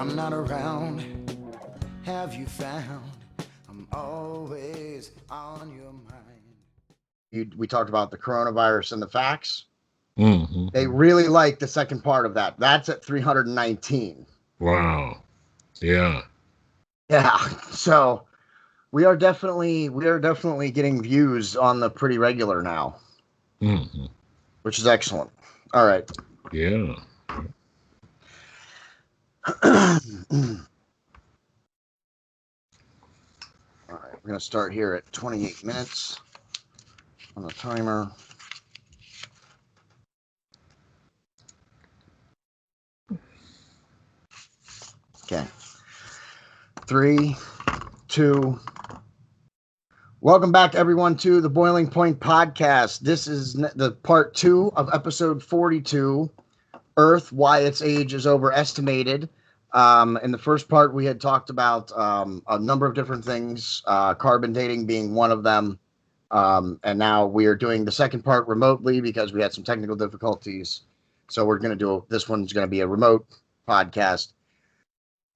I'm not around, have you found I'm always on your mind? We talked about the coronavirus and the facts. Mm-hmm. They really like the second part of that. That's at 319. Wow. Yeah. Yeah. So we are definitely getting views on the pretty regular now, Mm-hmm. which is excellent. All right. Yeah. All right, we're going to start here at 28 minutes on the timer. Okay. 3, 2. Welcome back, everyone, to the Boiling Point Podcast. This is the part 2 of episode 42, Earth, Why Its Age is Overestimated. In the first part, we had talked about a number of different things, carbon dating being one of them. And now we are doing the second part remotely because we had some technical difficulties. So we're going to do this one's going to be a remote podcast.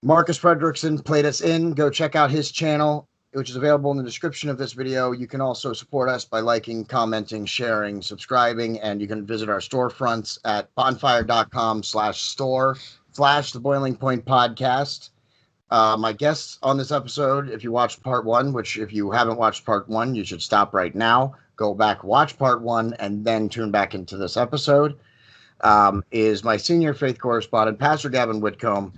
Marcus Fredrickson played us in. Go check out his channel, which is available in the description of this video. You can also support us by liking, commenting, sharing, subscribing, and you can visit our storefronts at bonfire.com/store/The Boiling Point Podcast. My guests on this episode, if you watched part 1, which if you haven't watched part 1, you should stop right now, go back, watch part 1, and then tune back into this episode, is my senior faith correspondent, Pastor Gavin Whitcomb.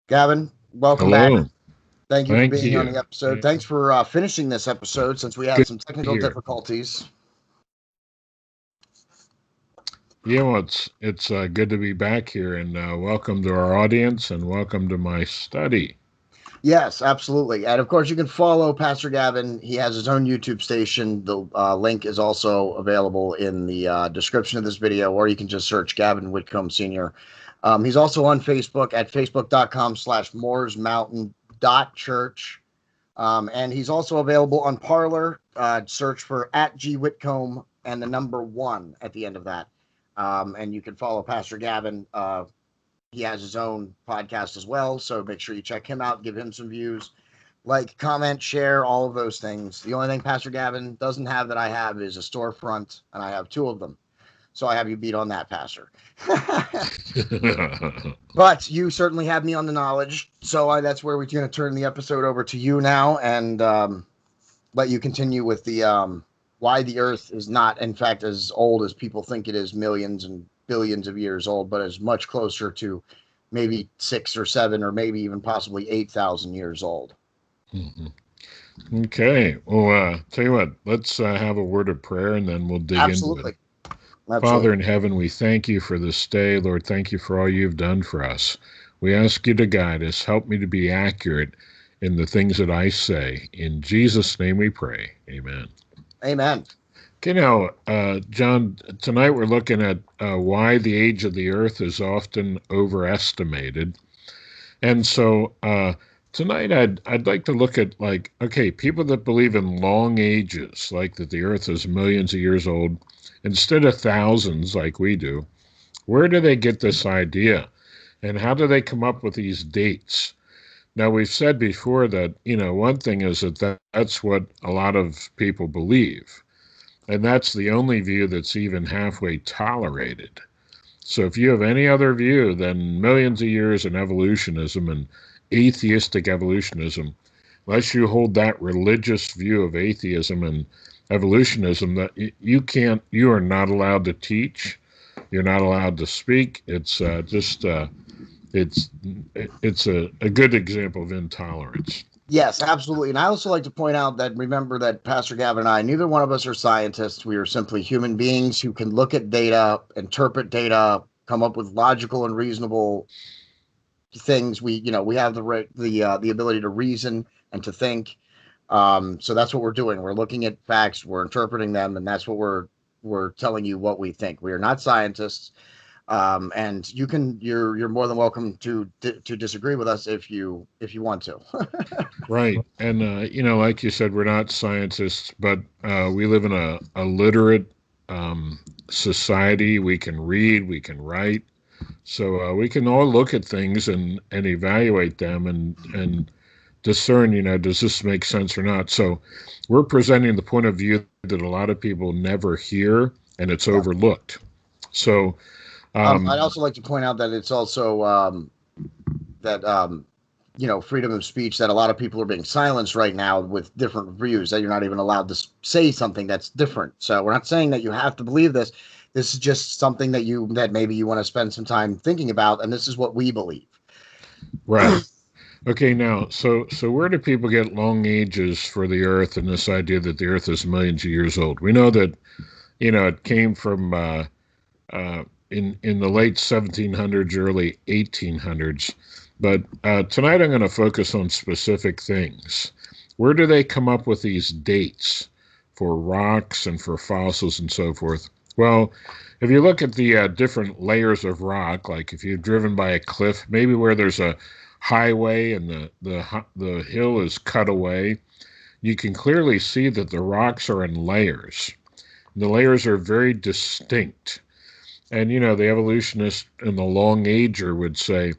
Gavin, welcome Hello. back. Thank you for being on the episode. Yeah. Thanks for finishing this episode since we had some technical difficulties. Yeah, well, it's good to be back here, and welcome to our audience, and welcome to my study. Yes, absolutely. And of course, you can follow Pastor Gavin. He has his own YouTube station. The link is also available in the description of this video, or you can just search Gavin Whitcomb Sr. He's also on Facebook at facebook.com/mooresmountain.church. And he's also available on Parler. Search for @GWhitcomb and the number 1 at the end of that. And you can follow Pastor Gavin. He has his own podcast as well, so make sure you check him out, give him some views, like, comment, share, all of those things. The only thing Pastor Gavin doesn't have that I have is a storefront, and I have 2 of them. So I have you beat on that, Pastor. But you certainly have me on the knowledge, so that's where we're going to turn the episode over to you now and let you continue with the why the Earth is not, in fact, as old as people think it is, millions and billions of years old, but is much closer to maybe 6 or 7 or maybe even possibly 8,000 years old. Mm-hmm. Okay. Well, tell you what, let's have a word of prayer and then we'll dig into it. Father in heaven, we thank you for this day. Lord, thank you for all you've done for us. We ask you to guide us. Help me to be accurate in the things that I say. In Jesus' name we pray. Amen. Amen. Okay, now, John, tonight we're looking at why the age of the Earth is often overestimated. And so tonight I'd like to look at, like, okay, people that believe in long ages, like that the Earth is millions of years old, instead of thousands like we do. Where do they get this idea? And how do they come up with these dates? Now, we've said before that, one thing is that's what a lot of people believe. And that's the only view that's even halfway tolerated. So if you have any other view than millions of years in evolutionism and atheistic evolutionism, unless you hold that religious view of atheism and evolutionism, that you are not allowed to teach, you're not allowed to speak. It's it's a good example of intolerance. Yes, absolutely. And I also like to point out that, remember that Pastor Gavin and I, neither one of us are scientists. We are simply human beings who can look at data, interpret data, come up with logical and reasonable things. We have the ability to reason and to think. So that's what we're doing. We're looking at facts, we're interpreting them, and that's what we're telling you what we think. We are not scientists. And you're more than welcome to disagree with us if you want to. Right. And, like you said, we're not scientists, but we live in a literate society. We can read, we can write. So we can all look at things and evaluate them and discern, does this make sense or not? So we're presenting the point of view that a lot of people never hear, and it's Yeah. overlooked. So I'd also like to point out that it's also freedom of speech, that a lot of people are being silenced right now with different views, that you're not even allowed to say something that's different. So we're not saying that you have to believe this. This is just something that maybe you want to spend some time thinking about, and this is what we believe. Right. Okay, now, so where do people get long ages for the Earth and this idea that the Earth is millions of years old? We know that, it came from in the late 1700s, early 1800s. But tonight I'm going to focus on specific things. Where do they come up with these dates for rocks and for fossils and so forth? Well, if you look at the different layers of rock, like if you've driven by a cliff, maybe where there's a highway and the hill is cut away, you can clearly see that the rocks are in layers. The layers are very distinct. And, the evolutionist and the long ager would say,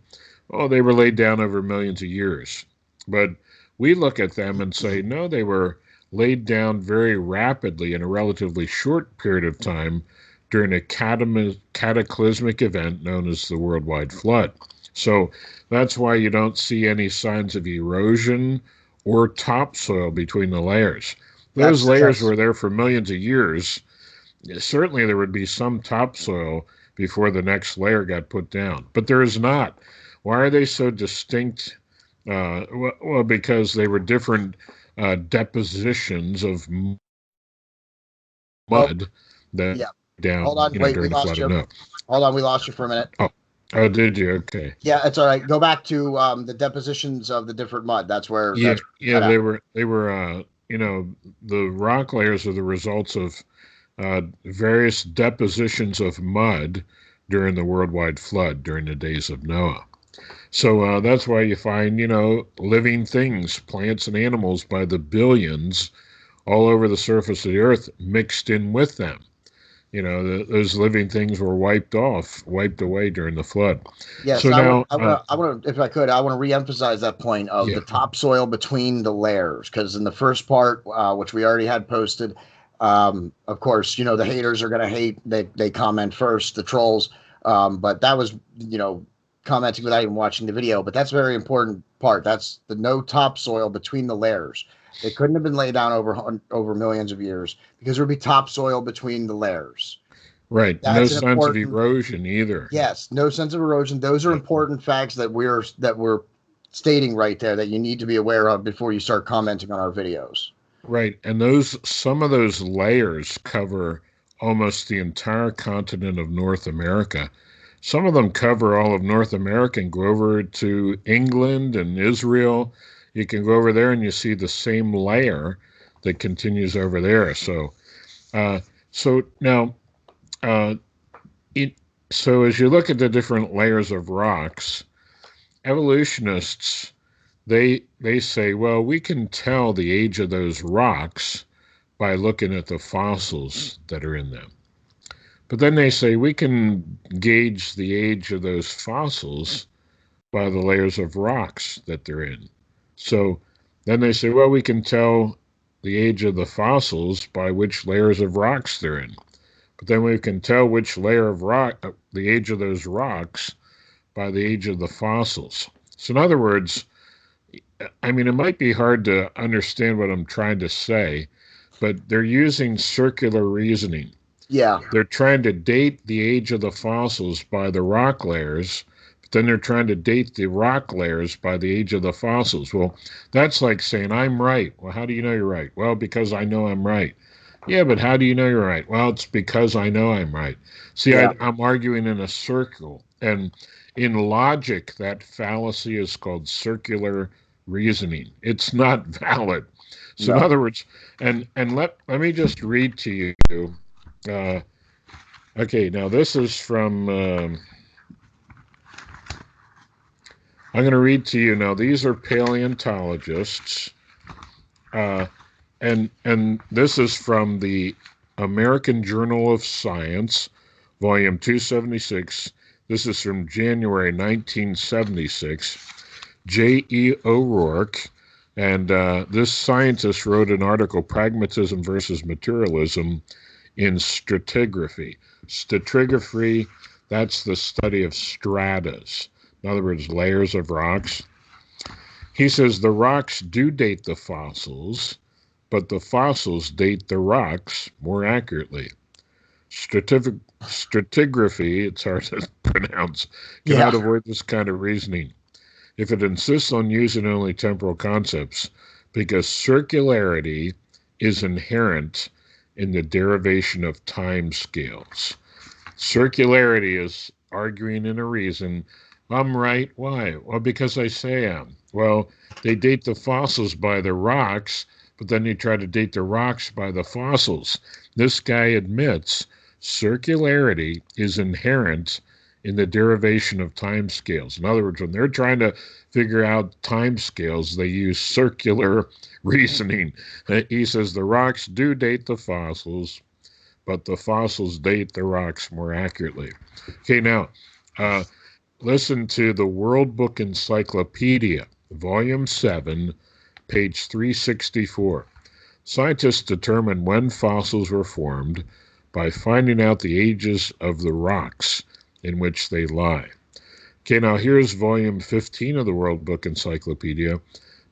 oh, they were laid down over millions of years. But we look at them and say, no, they were laid down very rapidly in a relatively short period of time during a cataclysmic event known as the worldwide flood. So that's why you don't see any signs of erosion or topsoil between the layers. Those layers were there for millions of years. Certainly there would be some topsoil before the next layer got put down, but there is not. Why are they so distinct? Well, because they were different depositions of mud that down. Hold on, wait, we lost you. Hold on, we lost you for a minute. Oh, did you? Okay. Yeah, it's all right. Go back to the depositions of the different mud. That's where. Yeah, they were. The rock layers are the results of various depositions of mud during the worldwide flood during the days of Noah. So that's why you find, living things, plants and animals by the billions all over the surface of the earth mixed in with them. Those living things were wiped away during the flood. Yes, so now, I want to, if I could, I want to reemphasize that point of the topsoil between the layers, because in the first part, which we already had posted, of course, the haters are going to hate. They comment first, the trolls, but that was, commenting without even watching the video. But that's a very important part. That's the no topsoil between the layers. They couldn't have been laid down over millions of years because there would be topsoil between the layers. Right. No signs of erosion either. Yes, no sense of erosion. Those are important facts that we're stating right there that you need to be aware of before you start commenting on our videos. Right. And some of those layers cover almost the entire continent of North America. Some of them cover all of North America and go over to England and Israel. You can go over there and you see the same layer that continues over there. So now, so as you look at the different layers of rocks, evolutionists, they say, well, we can tell the age of those rocks by looking at the fossils that are in them. But then they say we can gauge the age of those fossils by the layers of rocks that they're in. So then they say, well, we can tell the age of the fossils by which layers of rocks they're in. But then we can tell which layer of rock, the age of those rocks, by the age of the fossils. So in other words, I mean, it might be hard to understand what I'm trying to say, but they're using circular reasoning. Yeah. They're trying to date the age of the fossils by the rock layers, but then they're trying to date the rock layers by the age of the fossils. Well, that's like saying, I'm right. Well, how do you know you're right? Well, because I know I'm right. Yeah, but how do you know you're right? Well, it's because I know I'm right. See, yeah. I'm arguing in a circle. And in logic, that fallacy is called circular reasoning. It's not valid. So in other words, and let me just read to you. Okay, now this is from, I'm going to read to you now. These are paleontologists. And this is from the American Journal of Science, volume 276, This is from January 1976. J.E. O'Rourke, and this scientist wrote an article, Pragmatism versus Materialism in Stratigraphy. Stratigraphy, that's the study of stratas. In other words, layers of rocks. He says the rocks do date the fossils, but the fossils date the rocks more accurately. Stratigraphy, it's hard to pronounce, cannot avoid this kind of reasoning if it insists on using only temporal concepts, because circularity is inherent in the derivation of time scales. Circularity is arguing in a reason. I'm right. Why? Well, because I say I am. Well, they date the fossils by the rocks, but then you try to date the rocks by the fossils. This guy admits circularity is inherent in the derivation of time scales. In other words, when they're trying to figure out time scales, they use circular reasoning. He says the rocks do date the fossils, but the fossils date the rocks more accurately. Okay, now, listen to the World Book Encyclopedia, Volume 7, page 364. Scientists determine when fossils were formed by finding out the ages of the rocks in which they lie. Okay, now here's volume 15 of the World Book Encyclopedia,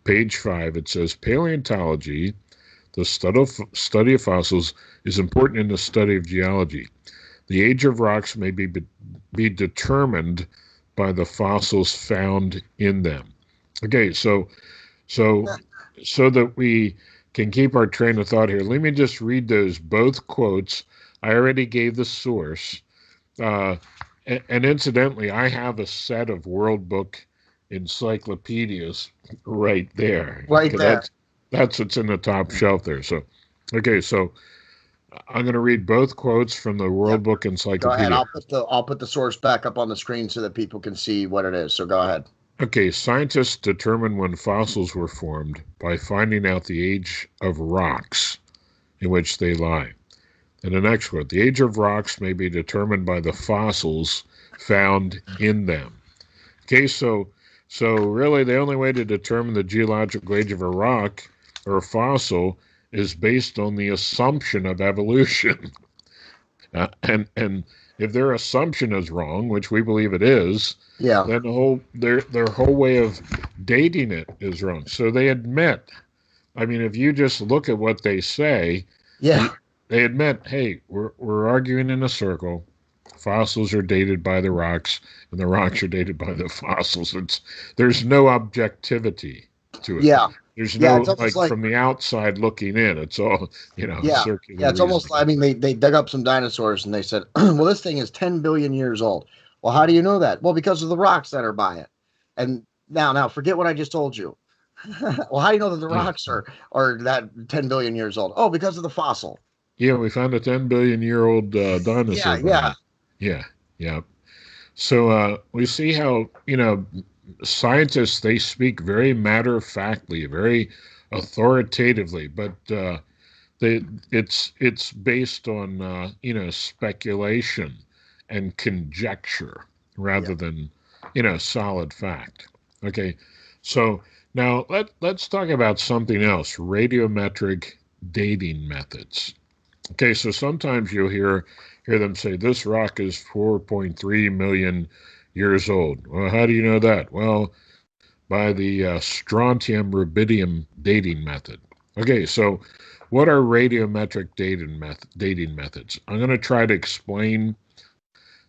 page 5. It says, paleontology, the study of fossils, is important in the study of geology. The age of rocks may be determined by the fossils found in them. Okay, so that we can keep our train of thought here, let me just read those both quotes. I already gave the source. And incidentally, I have a set of World Book encyclopedias right there. Right there. That's what's in the top shelf there. So, okay, so I'm going to read both quotes from the World Book Encyclopedia. Go ahead. I'll put the source back up on the screen so that people can see what it is. So go ahead. Okay, scientists determine when fossils were formed by finding out the age of rocks in which they lie. And the next quote, the age of rocks may be determined by the fossils found in them. Okay, so really the only way to determine the geological age of a rock or a fossil is based on the assumption of evolution. And if their assumption is wrong, which we believe it is, then their whole way of dating it is wrong. So they admit, I mean, if you just look at what they say, they admit, hey, we're arguing in a circle. Fossils are dated by the rocks, and the rocks are dated by the fossils. There's no objectivity to it. There's no like from the outside looking in. It's all circular. Yeah, it's almost. I mean, they dug up some dinosaurs and they said, well, this thing is 10 billion years old. Well, how do you know that? Well, because of the rocks that are by it. And now forget what I just told you. Well, how do you know that the rocks are that 10 billion years old? Oh, because of the fossil. Yeah, we found a 10 billion year old dinosaur. Yeah. So we see how, scientists, they speak very matter-of-factly, very authoritatively, but it's based on, speculation and conjecture rather than, solid fact. Okay, so now let's talk about something else, radiometric dating methods. Okay, so sometimes you'll hear them say, this rock is 4.3 million years old. Well, how do you know that? Well, by the strontium rubidium dating method. Okay, so what are radiometric dating methods? I'm going to try to explain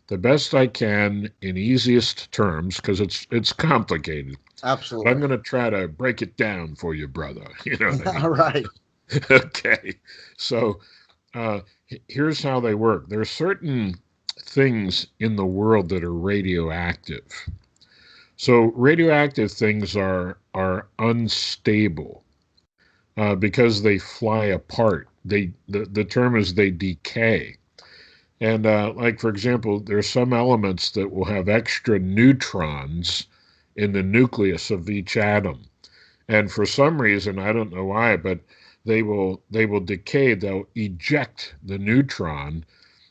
the best I can in easiest terms, because it's complicated. Absolutely. But I'm going to try to break it down for you, brother. You know what I mean? All right. Okay, so here's how they work. There are certain things in the world that are radioactive. So radioactive things are unstable because they fly apart. The term is they decay. And like, for example, there are some elements that will have extra neutrons in the nucleus of each atom. And for some reason, I don't know why, but they will decay. They'll eject the neutron,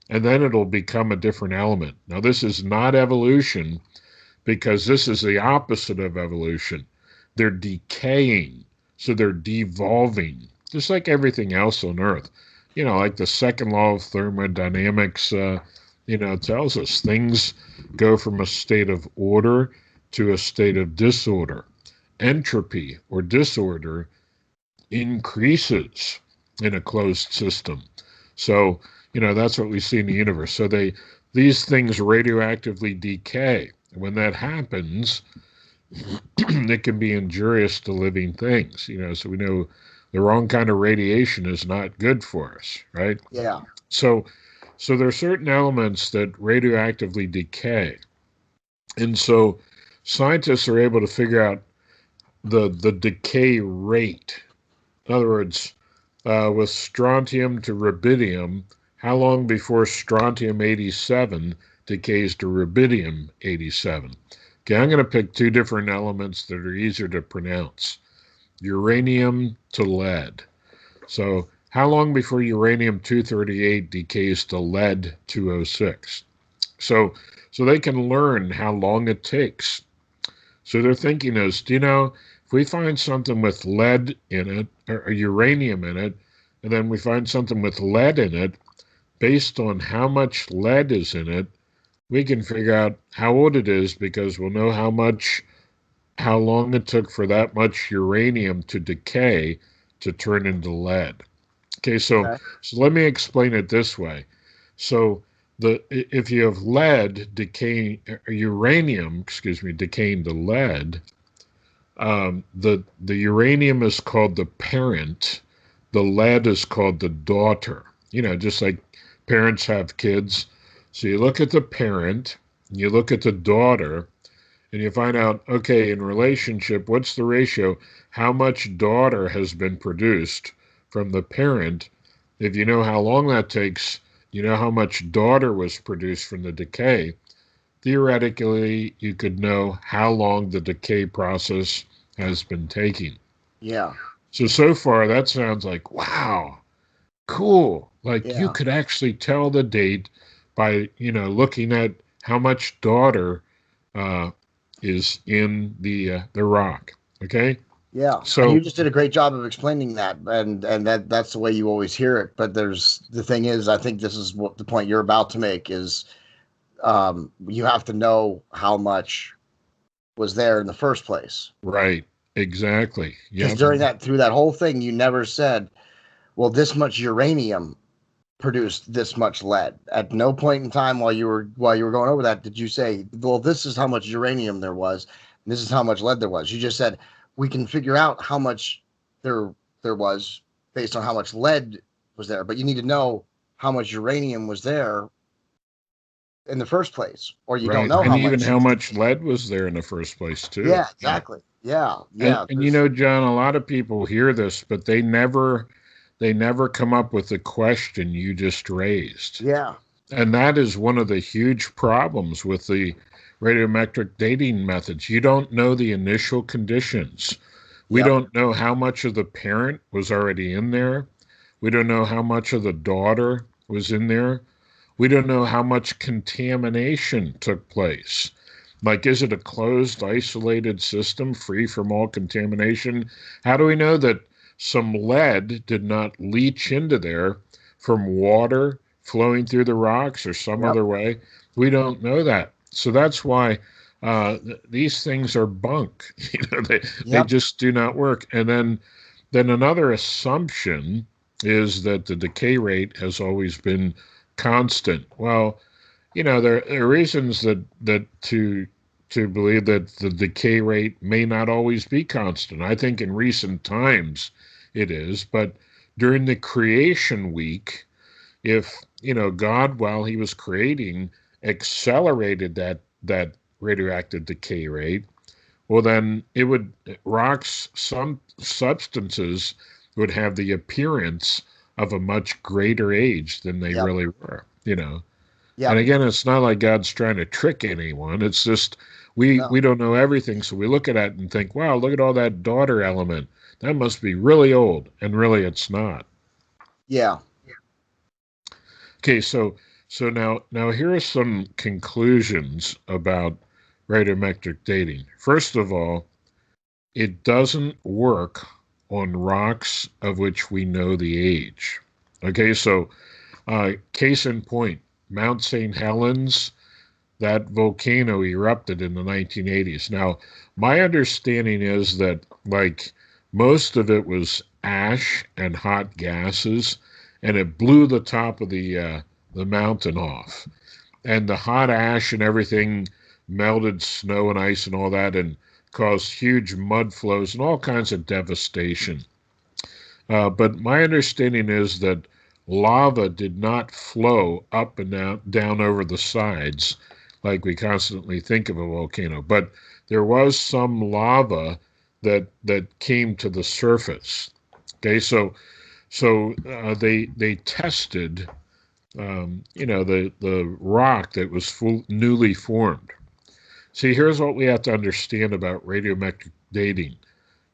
and then it'll become a different element. Now, this is not evolution, because this is the opposite of evolution. They're decaying, so they're devolving, just like everything else on Earth. Like the second law of thermodynamics, tells us things go from a state of order to a state of disorder. Entropy or disorder increases in a closed system. So, that's what we see in the universe. So these things radioactively decay. When that happens, it can be injurious to living things, so we know the wrong kind of radiation is not good for us, right? Yeah. So there are certain elements that radioactively decay. And so scientists are able to figure out the decay rate. In other words, with strontium to rubidium, how long before strontium-87 decays to rubidium-87? Okay, I'm going to pick two different elements that are easier to pronounce. Uranium to lead. So how long before uranium-238 decays to lead-206? So they can learn how long it takes. So their thinking is, if we find something with lead in it, or uranium in it, and then we find something with lead in it, based on how much lead is in it, we can figure out how old it is, because we'll know how long it took for that much uranium to decay to turn into lead. Okay, so let me explain it this way. So if you have uranium decaying to lead, the uranium is called the parent, the lead is called the daughter. Just like parents have kids. So you look at the parent, and you look at the daughter, and you find out, okay, in relationship, what's the ratio? How much daughter has been produced from the parent? If you know how long that takes, you know how much daughter was produced from the decay. Theoretically, you could know how long the decay process has been taking. Yeah. So far, that sounds like, wow, cool. Like you could actually tell the date by, looking at how much daughter is in the rock. Okay. Yeah. So and you just did a great job of explaining that, and that's the way you always hear it. But the thing is, I think this is what the point you're about to make is, you have to know how much was there in the first place. Right. Exactly. Because through that whole thing, you never said, well, this much uranium produced this much lead. At no point in time while you were going over that did you say, well, this is how much uranium there was, and this is how much lead there was. You just said we can figure out how much there was based on how much lead was there, but you need to know how much uranium was there in the first place, or you don't know how much lead was there in the first place too. Yeah, exactly. Yeah. And John, a lot of people hear this, but they never come up with the question you just raised. Yeah. And that is one of the huge problems with the radiometric dating methods. You don't know the initial conditions. We don't know how much of the parent was already in there. We don't know how much of the daughter was in there. We don't know how much contamination took place. Like, is it a closed, isolated system free from all contamination? How do we know that some lead did not leach into there from water flowing through the rocks or some other way? We don't know that. So that's why these things are bunk. They just do not work. And then another assumption is that the decay rate has always been constant. Well, there are reasons that to believe that the decay rate may not always be constant. I think in recent times it is, but during the creation week, if God, while he was creating, accelerated that radioactive decay rate, well, then some substances would have the appearance of a much greater age than they really were, Yeah. And again, it's not like God's trying to trick anyone. It's just we don't know everything, so we look at it and think, wow, look at all that daughter element. That must be really old, and really it's not. Yeah. Okay, so So now here are some conclusions about radiometric dating. First of all, it doesn't work on rocks of which we know the age. Okay, so case in point, Mount St. Helens, that volcano erupted in the 1980s. Now, my understanding is that like most of it was ash and hot gases, and it blew the top of the mountain off, and the hot ash and everything melted snow and ice and all that, and caused huge mud flows and all kinds of devastation. But my understanding is that lava did not flow up and down over the sides like we constantly think of a volcano, but there was some lava that came to the surface. Okay, so they tested the rock that was newly formed. See, here's what we have to understand about radiometric dating.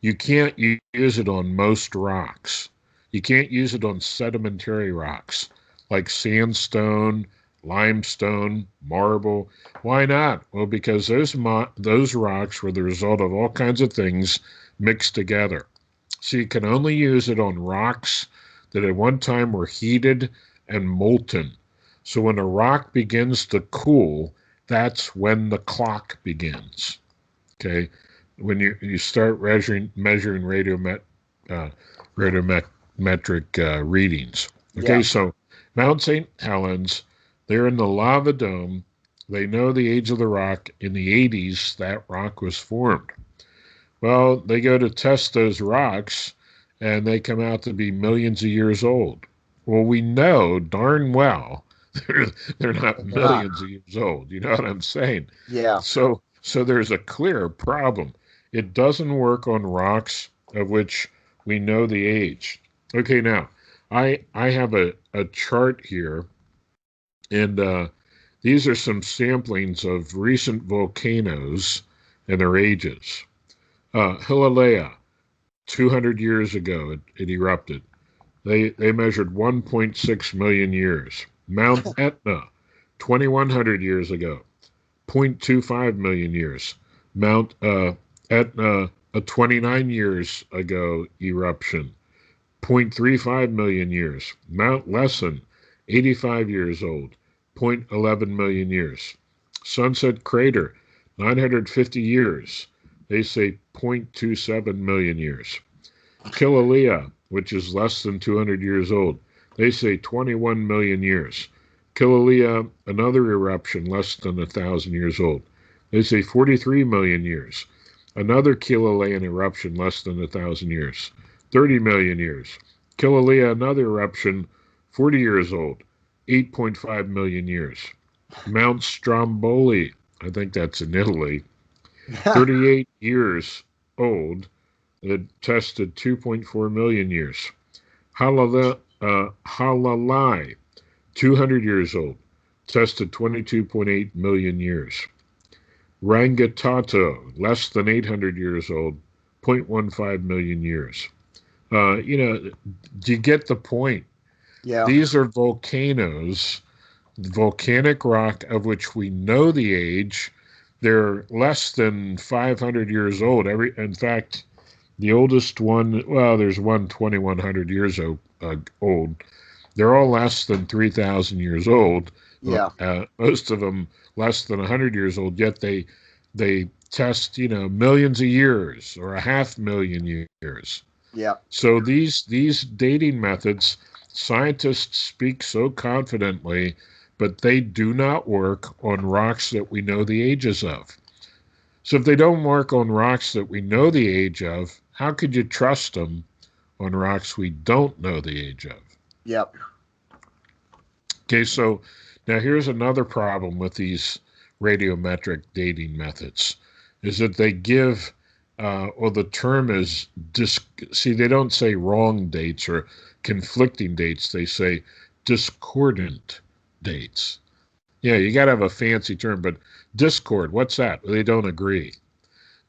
You can't use it on most rocks. You can't use it on sedimentary rocks like sandstone, limestone, marble. Why not? Well, because those rocks were the result of all kinds of things mixed together. So you can only use it on rocks that at one time were heated and molten. So when a rock begins to cool, that's when the clock begins. Okay, when you start measuring radiometric readings. Okay, Yeah. so Mount St. Helens, they're in the lava dome. They know the age of the rock. In the 80s, that rock was formed. Well, they go to test those rocks, and they come out to be millions of years old. Well, we know darn well they're not millions of years old. You know what I'm saying? Yeah. So there's a clear problem. It doesn't work on rocks of which we know the age. Okay, now I have a chart here, and these are some samplings of recent volcanoes and their ages. Himalaya, 200 years ago, it erupted. They measured 1.6 million years. Mount Etna, 2,100 years ago, 0.25 million years. Mount Etna, a 29 years ago eruption, 0.35 million years. Mount Lesson, 85 years old, 0.11 million years. Sunset Crater, 950 years. They say 0.27 million years. Kilauea, which is less than 200 years old, they say 21 million years. Kilauea, another eruption less than 1,000 years old, they say 43 million years. Another Kilauean eruption less than 1,000 years, 30 million years. Kilauea, another eruption 40 years old, 8.5 million years. Mount Stromboli, I think that's in Italy, 38 years old, that tested 2.4 million years. Halalai, 200 years old, tested 22.8 million years. Rangitato, less than 800 years old, 0.15 million years. Do you get the point? Yeah. These are volcanoes, volcanic rock of which we know the age. They're less than 500 years old. In fact, the oldest one, well, there's one 2,100 years old. They're all less than 3,000 years old. Yeah. Most of them less than 100 years old, yet they test, millions of years or 500,000 years. Yeah. So these dating methods, scientists speak so confidently, but they do not work on rocks that we know the ages of. So if they don't work on rocks that we know the age of, how could you trust them on rocks we don't know the age of? Yep. Okay, so now here's another problem with these radiometric dating methods, is that they give, or the term is, they don't say wrong dates or conflicting dates, they say discordant dates. Yeah, you got to have a fancy term, but discord, what's that? They don't agree.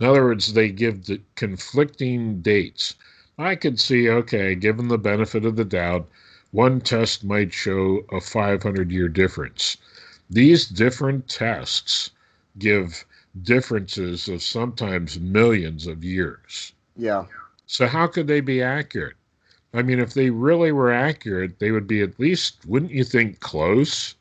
In other words, they give the conflicting dates. I could see, okay, give them the benefit of the doubt. one test might show a 500-year difference. These different tests give differences of sometimes millions of years. Yeah. So how could they be accurate? I mean, if they really were accurate, they would be at least, wouldn't you think, close?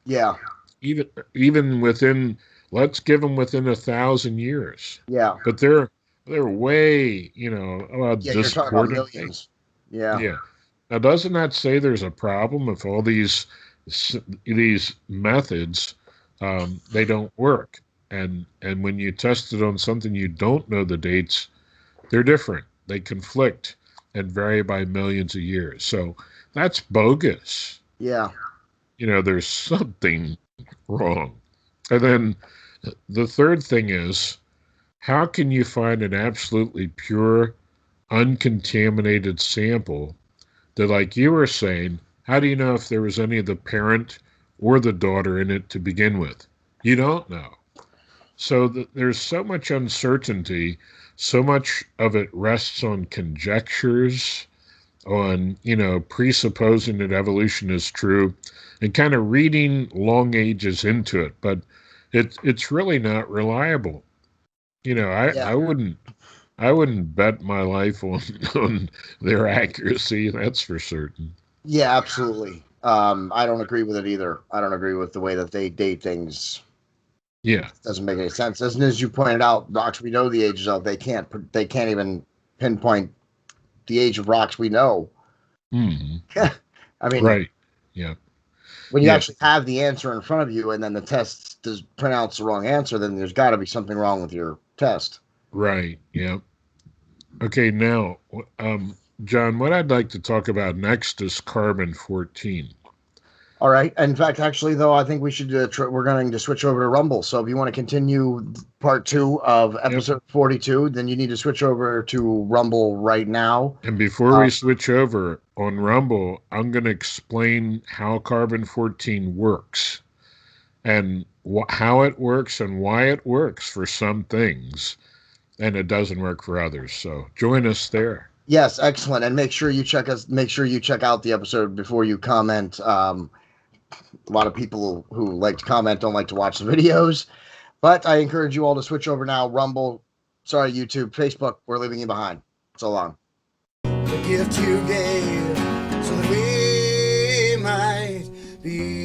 Yeah. Even within, let's give them within 1,000 years. Yeah. But they're way, Yeah, you're talking about discordant. millions. Yeah. Yeah. Now, doesn't that say there's a problem if all these methods they don't work? And when you test it on something you don't know the dates, they're different. They conflict and vary by millions of years. So that's bogus. Yeah. There's something wrong. And then the third thing is, how can you find an absolutely pure, uncontaminated sample that, like you were saying, how do you know if there was any of the parent or the daughter in it to begin with? You don't know. So there's so much uncertainty, so much of it rests on conjectures, on, presupposing that evolution is true and kind of reading long ages into it. But it's really not reliable. I wouldn't bet my life on their accuracy. That's for certain. Yeah, absolutely. I don't agree with it either. I don't agree with the way that they date things. Yeah, doesn't make any sense. As you pointed out, rocks we know the ages of, they can't even pinpoint the age of rocks we know. Mm-hmm. I mean, right. Yeah. When you actually have the answer in front of you, and then the test does pronounce the wrong answer, then there's got to be something wrong with your test. Right. Yeah. Okay. Now, John, what I'd like to talk about next is carbon-14. All right. In fact, actually, though, I think we should we're going to switch over to Rumble. So if you want to continue part 2 of episode 42, then you need to switch over to Rumble right now. And before we switch over on Rumble, I'm going to explain how carbon-14 works and how it works and why it works for some things and it doesn't work for others. So join us there. Yes, excellent. And make sure you check out the episode before you comment. A lot of people who like to comment don't like to watch the videos, but I encourage you all to switch over now. Rumble, sorry, YouTube, Facebook, we're leaving you behind. So long. The gift you gave so that we might be